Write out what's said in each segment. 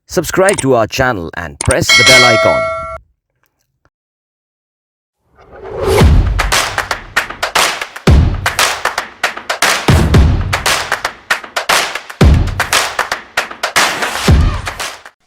Subscribe to our channel and press the bell icon.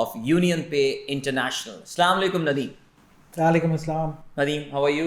of Union Pay International. Assalamu alaikum Nadeem. Walaikum assalam. Nadeem, how are you?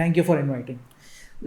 Thank you for inviting.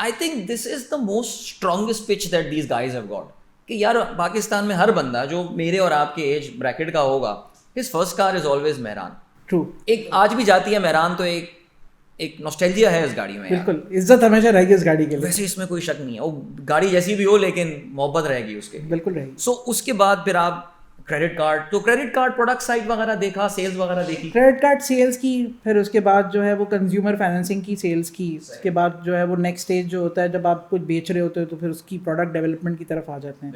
I think this is the most strongest pitch that these guys have got. کہ یار پاکستان میں ہر بندہ جو میرے اور آپ کے age bracket کا ہوگا, his first car is always Mehran. True. ایک آج بھی جاتی ہے مہران تو ایک نوسٹیلجیا ہے اس گاڑی میں. بالکل عزت ہمیشہ رہے گی اس گاڑی کے لیے. ویسے اس میں کوئی شک نہیں ہے, وہ گاڑی جیسی بھی ہو لیکن محبت رہے گی اس کے. بالکل رہے گی. سو اس کے بعد پھر آپ کریڈٹ کارڈ, تو کریڈٹ کارڈ پروڈکٹ سائٹ وغیرہ دیکھا, سیلز وغیرہ دیکھی. کریڈٹ کارڈ سیلز کی, پھر اس کے بعد جو ہے وہ کنزیومر فائنینسنگ کی سیلز کی. اس کے بعد جو ہے وہ نیکسٹ اسٹیج جو ہوتا ہے جب آپ کچھ بیچ رہے ہوتے ہو تو پھر اس کی پروڈکٹ ڈیولپمنٹ کی طرف آ جاتے ہیں.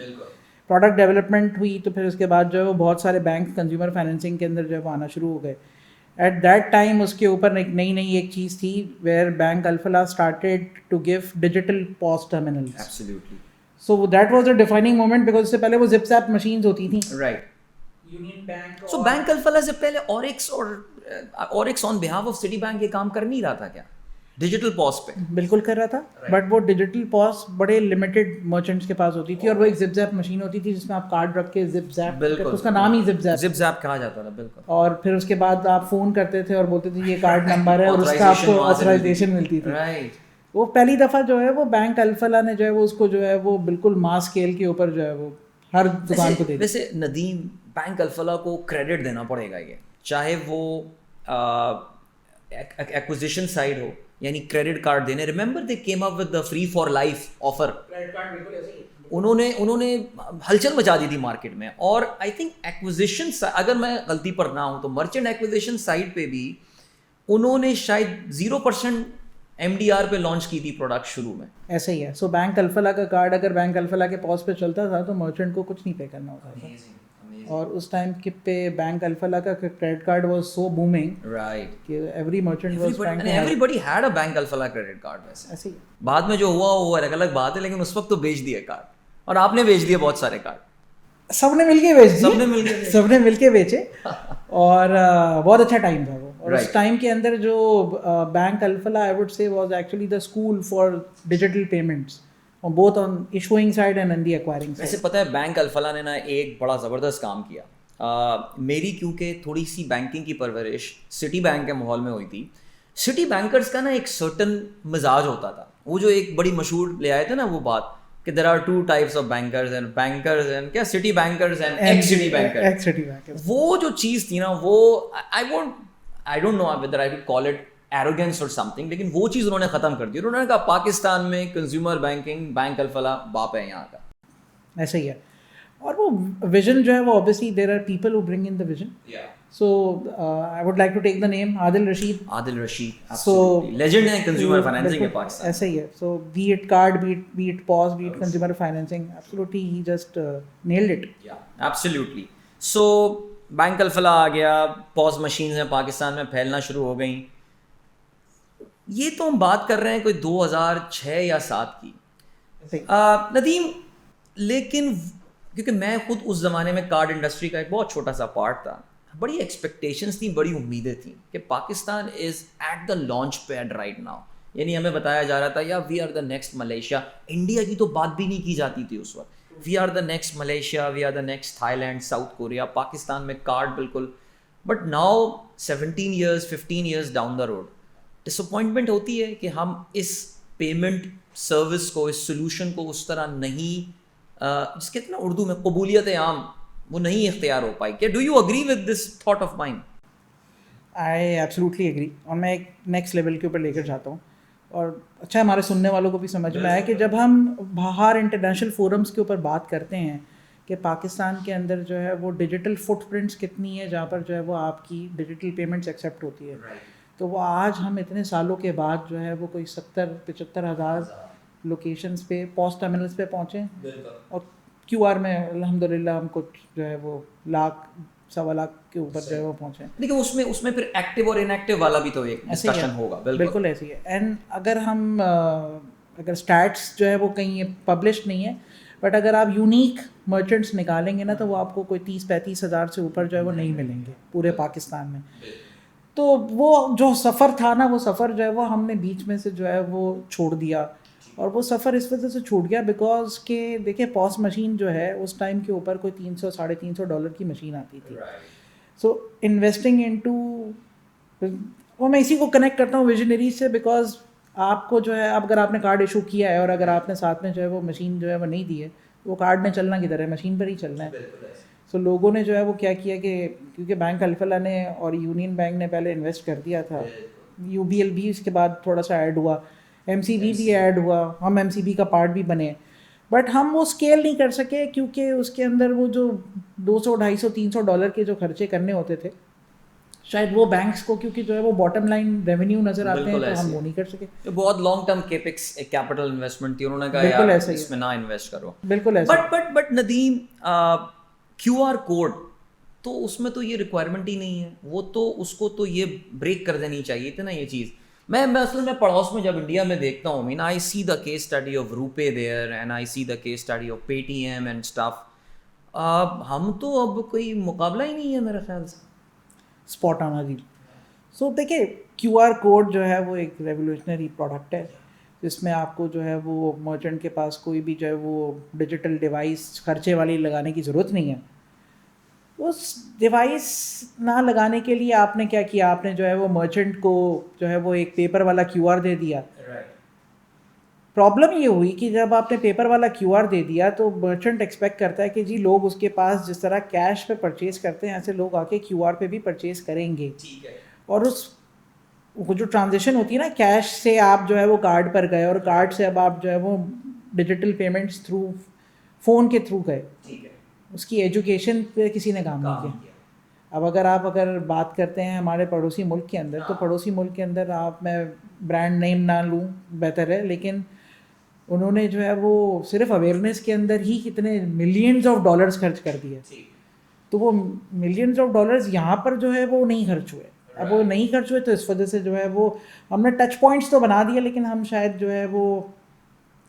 پروڈکٹ ڈیولپمنٹ ہوئی تو پھر اس کے بعد جو ہے وہ بہت سارے بینک کنزیومر فائنینسنگ کے اندر جو ہے وہ آنا شروع ہو گئے. ایٹ دیٹ ٹائم اس کے اوپر ایک نئی ایک چیز تھی where Bank Alfalah started to give digital POS terminals. Absolutely. So that was a defining moment because اس سے پہلے وہ زپ زیپ مشینز ہوتی تھیں. رائٹ. سو بینک الفلاح سے پہلے اوریکس آن بہاف آف سٹی بینک یہ کام کر نہیں رہا تھا کیا ڈیجیٹل پوس پہ؟ بالکل کر رہا تھا, بٹ وہ ڈیجیٹل پوس بڑے لمیٹڈ مرچنٹس کے پاس ہوتی تھی اور وہ ایک زپ زیپ مشین ہوتی تھی جس میں آپ کارڈ رکھ کے زپ زیپ, اس کا نام ہی زپ زیپ کہا جاتا تھا. بالکل. اور پھر اس کے بعد آپ فون کرتے تھے اور بولتے تھے یہ کارڈ نمبر ہے اور اس کا آپ کو آتھرائزیشن ملتی تھی. وہ پہلی دفعہ جو ہے وہ بینک الفلاح نے جو ہے وہ اس کو جو ہے وہ بالکل ماس اسکیل کے اوپر جو ہے وہ ہر دکان کو دے دی. ویسے ندیم بینک الفلاح کو کریڈٹ دینا پڑے گا, یہ چاہے وہ ایکوزیشن سائڈ ہو یعنی کریڈٹ کارڈ دینے. Remember they came up with the free for life offer. انہوں نے ہلچل مچا دی تھی مارکیٹ میں. اور آئی تھنک ایکوزیشن, اگر میں غلطی پر نہ ہوں تو مرچنٹ ایکوزیشن سائٹ پہ بھی انہوں نے شاید 0% MDR پہ لانچ کی تھی پروڈکٹ شروع میں. ایسا ہی ہے. سو بینک الفلاح کا کارڈ اگر بینک الفلاح کے پوس پہ چلتا تھا تو مرچنٹ کو کچھ نہیں پے کرنا ہوتا تھا. اور اس ٹائم پہ بینک الفلاح کا credit card was so booming, right, کہ every merchant was trying to everybody had a Bank Alfalah credit card. ویسے ایسے ہی بعد میں جو ہوا وہ الگ الگ بات ہے, لیکن اس وقت تو بیچ دیا کارڈ, اور آپ نے بیچ دیے بہت سارے کارڈ. سب نے مل کے بیچ دیے, سب نے مل کے بیچے. اور بہت اچھا ٹائم تھا وہ. اور اس ٹائم کے اندر جو bank Alfalah I would say was actually the school for digital payments both on issuing side and on the acquiring side. ویسے پتہ ہے بینک الفلاح نے نا ایک بڑا زبردست کام کیا. میری کیونکہ تھوڑی سی بینکنگ کی پرورش سٹی بینک کے ماحول میں ہوئی تھی. سٹی بینکرز کا نا ایک سرٹن مزاج ہوتا تھا. وہ جو ایک بڑی مشہور لے آئے تھے نا وہ بات کہ there are two types of bankers and کیا city bankers and ex city bankers. وہ جو چیز تھی نا وہ I don't know whether I could call it arrogance or something, لیکن وہ چیز انہوں نے ختم کر دی. انہوں نے کہا پاکستان میں کنزیومر بینکنگ بینک الفلاح باپ ہے یہاں کا. ایسا ہی ہے. اور وہ ویژن جو ہے وہ obviously there are people who bring in the vision. So I would like to take the name Adil Rashid. Absolutely. Legend ہے consumer financing کے پاکستان. ایسا ہی ہے. So be it card, be it POS, be it consumer financing, absolutely he just nailed it. Yeah, absolutely. So bank الفلاح آ گیا, POS machines ہیں پاکستان میں پھیلنا شروع ہو گئیں. یہ تو ہم بات کر رہے ہیں کوئی 2006 یا 2007 کی. ندیم, لیکن کیونکہ میں خود اس زمانے میں کارڈ انڈسٹری کا ایک بہت چھوٹا سا پارٹ تھا, بڑی ایکسپیکٹیشنس تھیں, بڑی امیدیں تھیں کہ Pakistan is at the launch pad right now. یعنی ہمیں بتایا جا رہا تھا یا we are the next Malaysia. India کی تو بات بھی نہیں کی جاتی تھی اس وقت. We are the next Malaysia, we are the next Thailand, South Korea. Pakistan میں کارڈ بالکل. But now 17 years 15 years down the road disappointment ہوتی ہے کہ ہم اس پیمنٹ سروس کو, اس سولوشن کو اس طرح نہیں, جس کہتے ہیں نا اردو میں قبولیت عام, وہ نہیں اختیار ہو پائی. کیا do you agree with this thought of mind? I absolutely agree. اور میں ایک نیکسٹ لیول کے اوپر لے کر جاتا ہوں. اور اچھا ہمارے سننے والوں کو بھی سمجھ میں آیا کہ جب ہم باہر انٹرنیشنل فورمس کے اوپر بات کرتے ہیں کہ پاکستان کے اندر جو ہے وہ ڈیجیٹل فٹ پرنٹس کتنی ہے جہاں پر جو ہے وہ آپ کی ڈیجیٹل پیمنٹس ایکسیپٹ ہوتی ہے, تو وہ آج ہم اتنے سالوں کے بعد جو ہے وہ کوئی 70-75 ہزار لوکیشنس پہ POS ٹرمینلس پہ پہنچے. اور QR میں الحمد للہ ہم کچھ جو ہے وہ 1,00,000-1.25 کے اوپر جو ہے وہ پہنچے. لیکن اس میں پھر ایکٹیو اور ان ایکٹیو والا بھی تو ایک ڈسکشن ہوگا. بالکل ایسی ہے. اینڈ اگر اسٹیٹس جو ہے وہ کہیں پبلش نہیں ہے, بٹ اگر آپ یونیک مرچنٹس نکالیں گے نا تو وہ آپ کو کوئی 30-35 ہزار سے اوپر جو ہے وہ نہیں ملیں گے پورے پاکستان میں. تو وہ جو سفر تھا نا, وہ سفر جو ہے وہ ہم نے بیچ میں سے جو ہے وہ چھوڑ دیا. اور وہ سفر اس وجہ سے چھوٹ گیا بیکاز کہ دیکھیں POS مشین جو ہے اس ٹائم کے اوپر کوئی $300-350 کی مشین آتی تھی. سو انویسٹنگ ان ٹو, وہ میں اسی کو کنیکٹ کرتا ہوں ویژنریز سے, بیکاز آپ کو جو ہے اب اگر آپ نے کارڈ ایشو کیا ہے اور اگر آپ نے ساتھ میں جو ہے وہ مشین جو ہے وہ نہیں دی ہے تو وہ کارڈ نے چلنا کدھر ہے, مشین پر ہی چلنا ہے. سو لوگوں نے جو ہے وہ کیا کیا کہ کیونکہ بینک الفلا نے اور یونین بینک نے پہلے انویسٹ کر دیا تھا, یو بی ایل بھی اس کے بعد تھوڑا سا ایڈ ہوا, ایم سی بی بھی ایڈ ہوا, ہم ایم سی بی کا پارٹ بھی بنے, بٹ ہم وہ اسکیل نہیں کر سکے کیونکہ اس کے اندر وہ جو $200, $250, $300 کے جو خرچے کرنے ہوتے تھے شاید وہ بینکس کو کیونکہ جو ہے وہ باٹم لائن ریونیو نظر آتے ہیں تو ہم وہ نہیں کر سکے. بہت لانگ ٹرم کیپکس ایک کیپٹل انویسٹمنٹ تھی, انہوں نے کہا بالکل یار ایسا ہی اس میں نہ انویسٹ کرو. بالکل ایسا. But Nadeem, Q R code تو اس میں تو یہ ریکوائرمنٹ ہی نہیں ہے, وہ تو اس کو تو یہ بریک کر دینی چاہیے تھی نا یہ چیز. میں اصل میں پڑوس میں جب انڈیا میں دیکھتا ہوں, مین I see the case study of RuPay there and I see the case study of Paytm and stuff, ہم تو اب کوئی مقابلہ ہی نہیں ہے میرے خیال سے. اسپاٹ آنا جی. سو دیکھیے کیو آر کوڈ جو ہے وہ ایک ریولیوشنری پروڈکٹ ہے جس میں آپ کو جو ہے وہ مرچنٹ کے پاس کوئی بھی جو ہے وہ ڈیجیٹل ڈیوائس خرچے والی لگانے کی ضرورت نہیں ہے. اس ڈیوائس نہ لگانے کے لیے آپ نے کیا کیا, آپ نے جو ہے وہ مرچنٹ کو جو ہے وہ ایک پیپر والا کیو آر دے دیا. پرابلم یہ ہوئی کہ جب آپ نے پیپر والا کیو آر دے دیا تو مرچنٹ ایکسپیکٹ کرتا ہے کہ جی لوگ اس کے پاس جس طرح کیش پہ پرچیز کرتے ہیں ایسے لوگ آ کے کیو آر پہ بھی پرچیز کریں گے. اور اس وہ جو ٹرانزیکشن ہوتی ہے نا, کیش سے آپ جو ہے وہ کارڈ پر گئے اور کارڈ سے اب آپ جو ہے وہ ڈیجیٹل پیمنٹس تھرو فون کے تھرو گئے, اس کی ایجوکیشن پہ کسی نے کام نہیں کیا. اب اگر بات کرتے ہیں ہمارے پڑوسی ملک کے اندر, تو پڑوسی ملک کے اندر آپ میں برانڈ نیم نہ لوں بہتر ہے, لیکن انہوں نے جو ہے وہ صرف اویئرنیس کے اندر ہی کتنے ملینز آف ڈالرز خرچ کر دیے. تو وہ ملینز آف ڈالرز یہاں پر جو ہے وہ نہیں خرچ ہوئے. اب وہ نہیں خرچ ہوئے تو اس وجہ سے جو ہے وہ ہم نے ٹچ پوائنٹس تو بنا دیے, لیکن ہم شاید جو ہے وہ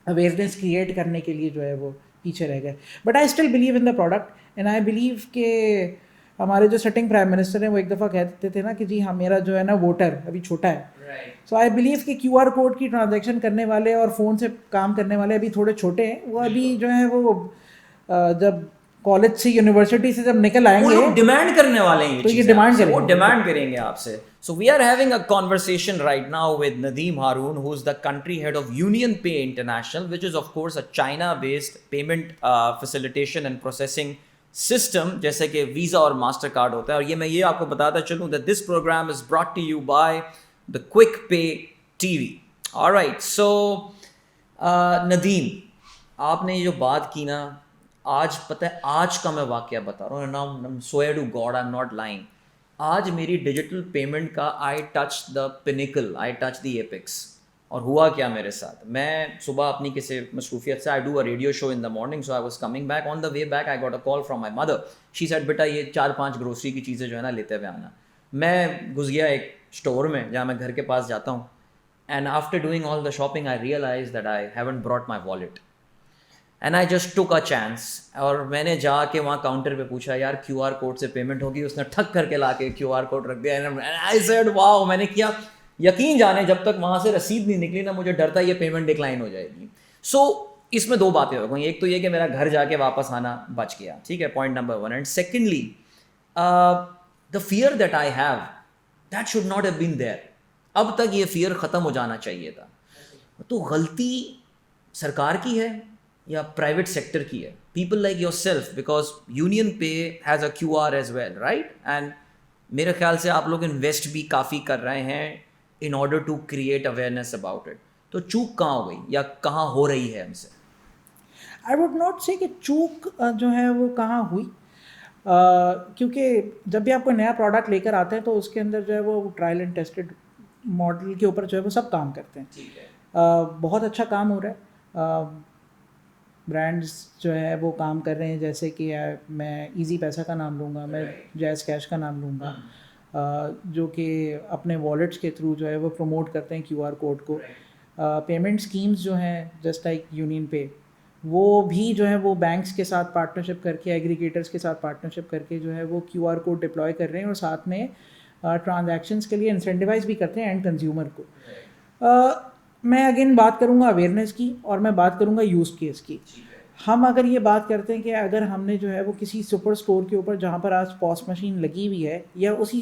اویئرنیس کریٹ کرنے کے لیے جو ہے وہ پیچھے رہ گئے. But I still believe in the product and I believe کہ ہمارے جو سٹنگ پرائم منسٹر ہیں وہ ایک دفعہ کہتے تھے نا کہ جی ہاں میرا جو ہے نا ووٹر ابھی چھوٹا ہے. سو آئی بلیو کہ کیو آر کوڈ کی ٹرانزیکشن کرنے والے اور فون سے کام کرنے والے ابھی تھوڑے چھوٹے ہیں, وہ ابھی جو ہے وہ جب کالج سے یونیورسٹی سے جب نکل آئیں گے ڈیمانڈ کرنے والے ہیں, تو یہ ڈیمانڈ کریں گے, وہ ڈیمانڈ کریں گے آپ سے. So we are having a conversation right now with Nadeem Haroon, who is the country head of Union Pay International, which is of course a China-based payment facilitation and processing system, جیسے کہ visa اور master card ہوتا ہے. اور یہ میں یہ آپ کو بتاتا چلوں that this program is brought to you by the Quick Pay TV. All right, so Nadeem, آپ نے یہ جو بات کی نا, آج پتہ ہے آج کا میں واقعہ بتا رہا ہوں, I'm swear to God I'm not lying. آج میری ڈیجیٹل پیمنٹ کا آئی touch the pinnacle, I touch the apex. اور ہوا کیا میرے ساتھ, میں صبح اپنی کسی مصروفیت سے, I do a radio show in the morning, so I was coming back, on the way back I got a call from my mother. She said بیٹا یہ 4-5 گروسری کی چیزیں جو ہے نا لیتے ہوئے آنا. میں گھس گیا ایک اسٹور میں جہاں میں گھر کے پاس جاتا ہوں, and after doing all the shopping I realise that I haven't brought my wallet and I just took a chance. اور میں نے جا کے وہاں کاؤنٹر پہ پوچھا یار کیو آر کوڈ سے پیمنٹ ہوگی, اس نے ٹھک کر کے لا کے کیو آر کوڈ رکھ دیا. آئی سیڈ واو, میں نے کیا, یقین جانے جب تک وہاں سے رسید نہیں نکلی نا مجھے ڈر تھا یہ پیمنٹ ڈکلائن ہو جائے گی. سو اس میں 2 باتیں ہو گئیں, ایک تو یہ کہ میرا گھر جا کے واپس آنا بچ گیا, ٹھیک ہے, point number 1. And secondly the fear that I have that should not have been there. اب تک یہ فیئر ختم ہو جانا چاہیے تھا. تو غلطی سرکار کی ہے یا پرائیویٹ سیکٹر کی ہے؟ People like yourself, because UnionPay has a Q R as well, right? اینڈ میرے خیال سے آپ لوگ انویسٹ بھی کافی کر رہے ہیں in order to create awareness about it. تو چوک کہاں ہو گئی یا کہاں ہو رہی ہے ہم سے؟ آئی ووڈ ناٹ سے کہ چوک جو ہے وہ کہاں ہوئی, کیونکہ جب بھی آپ کوئی نیا پروڈکٹ لے کر آتے ہیں تو اس کے اندر جو ہے وہ ٹرائل اینڈ ٹیسٹڈ ماڈل کے اوپر جو ہے وہ سب کام کرتے ہیں. ٹھیک ہے, بہت اچھا کام ہو رہا ہے, برانڈز جو ہے وہ کام کر رہے ہیں, جیسے کہ میں ایزی پیسہ کا نام لوں گا, میں جیز کیش کا نام لوں گا, جو کہ اپنے والیٹس کے تھرو جو ہے وہ پروموٹ کرتے ہیں کیو آر کوڈ کو. پیمنٹ اسکیمز جو ہیں جسٹ لائک یونین پے, وہ بھی جو ہے وہ بینکس کے ساتھ پارٹنرشپ کر کے, ایگریگیٹرس کے ساتھ پارٹنرشپ کر کے جو ہے وہ کیو آر کوڈ ڈپلوائے کر رہے ہیں, اور ساتھ میں ٹرانزیکشنس کے لیے انسینٹیوائز بھی کرتے ہیں اینڈ کنزیومر کو. میں اگین بات کروں گا اویئرنیس کی, اور میں بات کروں گا یوز کیس کی. ہم اگر یہ بات کرتے ہیں کہ اگر ہم نے جو ہے وہ کسی سپر اسٹور کے اوپر جہاں پر آج پوس مشین لگی ہوئی ہے, یا اسی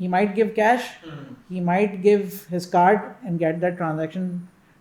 he might give cash, he might give his card and get that transaction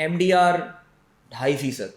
MDR 2.5%.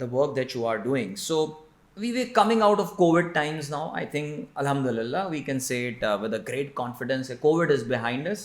the work that you are doing. So we were coming out of COVID times now. I think alhamdulillah we can say it with a great confidence. COVID is behind us.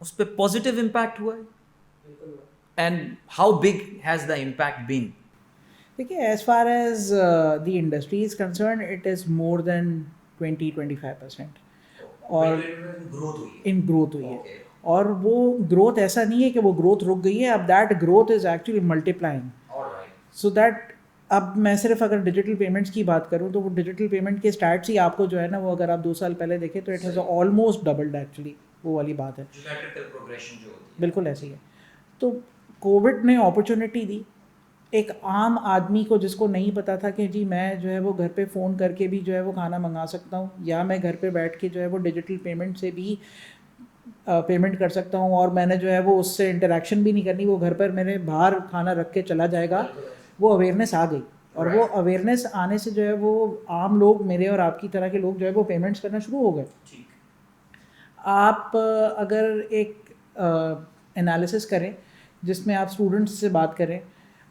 اس پہ positive impact ہوا ہے؟ And how big has the impact been? دیکھیے as far as the industry is concerned it is more than 20-25%. اور in growth ہوئی ہے, اور وہ growth ایسا نہیں ہے کہ وہ گروتھ رک گئی ہے, اب that growth is actually multi plying. So that اب میں صرف اگر ڈیجیٹل پیمنٹس کی بات کروں تو وہ ڈیجیٹل پیمنٹ کے اسٹارٹس ہی آپ کو جو ہے نا, وہ اگر آپ 2 سال پہلے دیکھیں تو it has almost doubled actually, وہ والی بات ہے, بالکل ایسی ہے. تو کووڈ نے اپرچونیٹی دی ایک عام آدمی کو جس کو نہیں پتا تھا کہ جی میں جو ہے وہ گھر پہ فون کر کے بھی جو ہے وہ کھانا منگا سکتا ہوں, یا میں گھر پہ بیٹھ کے جو ہے وہ ڈیجیٹل پیمنٹ سے بھی پیمنٹ کر سکتا ہوں, اور میں نے جو ہے وہ اس سے انٹریکشن بھی نہیں کرنی, وہ گھر پر میرے باہر کھانا رکھ کے چلا جائے گا. وہ اویئرنیس آ گئی, اور وہ اویئرنیس آنے سے جو ہے وہ عام لوگ, میرے اور آپ کی طرح کے لوگ جو ہے وہ پیمنٹس کرنا شروع ہو گئے. آپ اگر ایک انالیسس کریں جس میں آپ اسٹوڈنٹس سے بات کریں,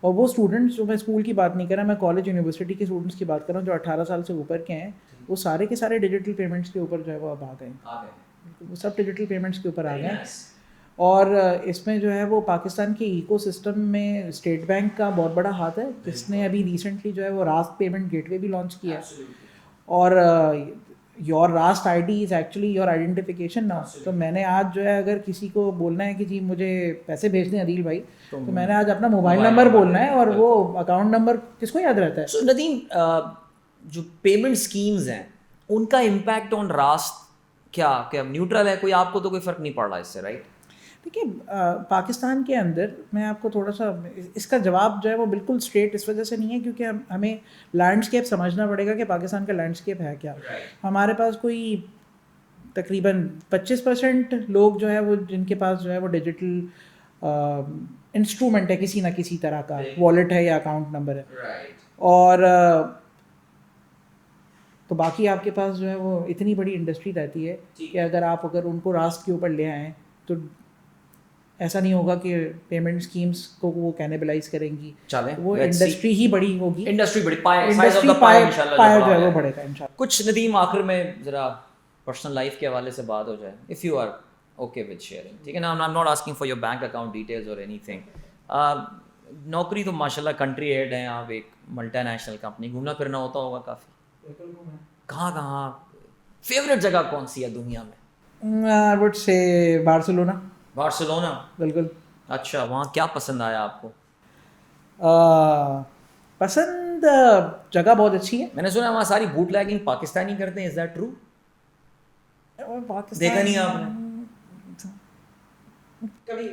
اور وہ اسٹوڈنٹس جو, میں اسکول کی بات نہیں کر رہا, میں کالج یونیورسٹی کے اسٹوڈنٹس کی بات کر رہا ہوں جو 18 سال سے اوپر کے ہیں, وہ سارے کے سارے ڈیجیٹل پیمنٹس کے اوپر جو ہے وہ اب آ گئے, وہ سب ڈیجیٹل پیمنٹس کے اوپر آ گئے. اور اس میں جو ہے وہ پاکستان کے ایکو سسٹم میں اسٹیٹ بینک کا بہت بڑا ہاتھ ہے, جس نے ابھی ریسنٹلی جو ہے وہ راسٹ پیمنٹ گیٹ وے بھی لانچ کیا ہے. اور your rust I D is actually your identification now. تو میں نے آج جو ہے اگر کسی کو بولنا ہے کہ جی مجھے پیسے بھیج دیں عدیل بھائی, تو میں نے آج اپنا موبائل نمبر بولنا ہے, اور وہ اکاؤنٹ نمبر کس کو یاد رہتا ہے. سو ندیم, جو پیمنٹ اسکیمز ہیں ان کا امپیکٹ آن راسٹ کیا نیوٹرل ہے, کوئی آپ کو تو کوئی فرق نہیں پڑ رہا اس سے, رائٹ؟ دیکھیے پاکستان کے اندر میں آپ کو تھوڑا سا اس کا جواب جو ہے وہ بالکل اسٹریٹ اس وجہ سے نہیں ہے کیونکہ ہمیں لینڈسکیپ سمجھنا پڑے گا کہ پاکستان کا لینڈسکیپ ہے کیا. ہمارے پاس کوئی تقریباً 25% لوگ جو ہے وہ, جن کے پاس جو ہے وہ ڈیجیٹل انسٹرومنٹ ہے کسی نہ کسی طرح کا, والیٹ ہے یا اکاؤنٹ نمبر ہے, اور تو باقی آپ کے پاس جو ہے وہ اتنی بڑی انڈسٹری رہتی ہے کہ اگر ان کو راست کے اوپر لے آئیں تو ایسا نہیں ہوگا کہ پیمنٹ اسکیمس کو وہ کینیبلائز کریں گی, وہ انڈسٹری ہی بڑی ہوگی, انڈسٹری بڑی پائے جو ہے وہ بڑھے گا انشاءاللہ. کچھ ندیم آخر میں ذرا پرسنل لائف کے حوالے سے بات ہو جائے, if you are okay with sharing, ٹھیک ہے نا. I am not asking for your bank account details اور اینی تھنگ. نوکری تو ماشاء اللہ کنٹری ہیڈ ہیں آپ, ایک ملٹی نیشنل کمپنی, گھومنا پھرنا ہوتا ہوگا کافی, کہاں فیوریٹ جگہ کون سی ہے دنیا میں؟ I would say Barcelona. بالکل. اچھا, وہاں کیا پسند آیا آپ کو؟ پسند جگہ بہت اچھی ہے. میں نے سنا وہاں ساری بوٹ لیگنگ پاکستانی کرتے ہیں, از دیٹ ٹرو؟ دیکھا نہیں آپ نے کبھی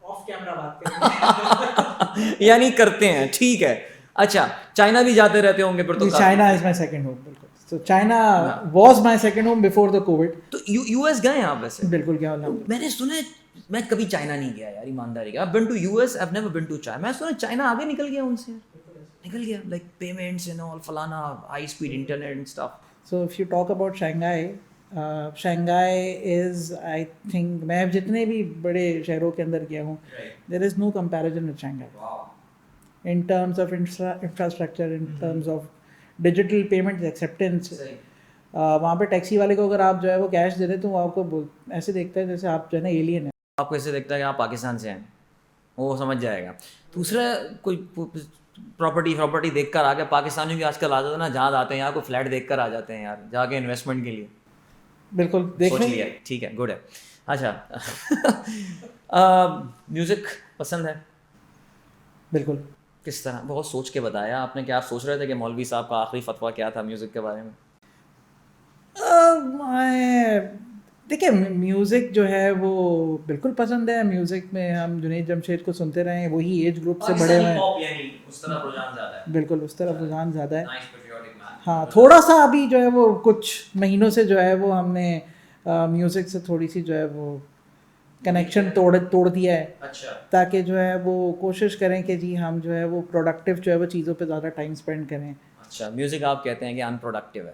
آف کیمرہ بات کریں یعنی کرتے ہیں, ٹھیک ہے. اچھا, چائنا بھی جاتے رہتے ہوں گے پھر تو؟ China is my second home. بالکل. So China was my second home before the COVID. تو یو ایس گئے ہیں آپ ویسے؟ بالکل گیا. میں نے سنا میں کبھی چائنا نہیں گیا یار, ایمانداری کا. I've been to US, I've never been to China. میں سنا چائنا آگے نکل گیا ان سے, نکل گیا, like payments and all, فلانا high speed internet and stuff. So if you talk about Shanghai, Shanghai is I think میں جتنے بھی بڑے شہروں کے اندر گیا ہوں, there is no comparison with Shanghai. In terms of infrastructure, in terms of digital payment acceptance. وہاں پہ ٹیکسی والے کو اگر آپ جو ہے وہ کیش دے دیں تو وہ آپ کو ایسے دیکھتا ہے جیسے آپ جو ہے نا ایلین ہیں. آپ کو ایسے دیکھتا ہے کہ آپ پاکستان سے ہیں, وہ سمجھ جائے گا. دوسرا کوئی پراپرٹی دیکھ کر آ گیا, پاکستانیوں کی آج کل عادت ہے نا, جہاں آتے ہیں یار کوئی فلیٹ دیکھ کر آ جاتے ہیں یار, جا کے انویسٹمنٹ کے لیے. بالکل دیکھ لیا, ٹھیک ہے, گڈ ہے. اچھا, میوزک پسند ہے؟ بالکل. کس طرح؟ بہت سوچ کے بتایا آپ نے, کہ آپ سوچ رہے تھے کہ مولوی صاحب کا آخری فتویٰ کیا تھا میوزک کے بارے میں؟ دیکھیں میوزک جو ہے وہ بالکل پسند ہے. میوزک میں ہم جنید جمشید کو سنتے رہے ہیں, وہی ایج گروپ سے بڑے ہوئے ہیں. بالکل اس طرف رجحان زیادہ ہے. ہاں, تھوڑا سا ابھی جو ہے وہ کچھ مہینوں سے جو ہے وہ ہم نے میوزک سے تھوڑی سی جو ہے وہ کنیکشن توڑ دیا ہے, تاکہ جو ہے وہ کوشش کریں کہ جی ہم جو ہے وہ پروڈکٹیو جو ہے وہ چیزوں پہ زیادہ ٹائم اسپینڈ کریں. اچھا, میوزک آپ کہتے ہیں کہ ان پروڈکٹیو ہے؟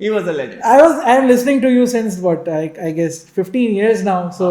he was a legend. I am listening to you since what I guess 15 years now, so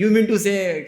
you mean to say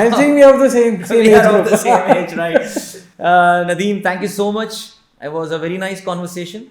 I am saying we are of the same we age are of group. the same age, right? Nadeem, thank you so much. It was a very nice conversation.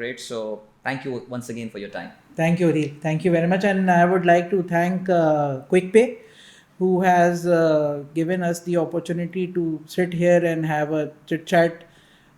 great. So thank you once again for your time. Thank you, Adil. Thank you very much. And I would like to thank QuickPay, who has given us the opportunity to sit here and have a chit chat.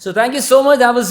So thank you so much. That was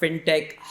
FinTech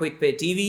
QuickPay TV.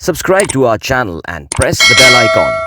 Subscribe to our channel and press the bell icon.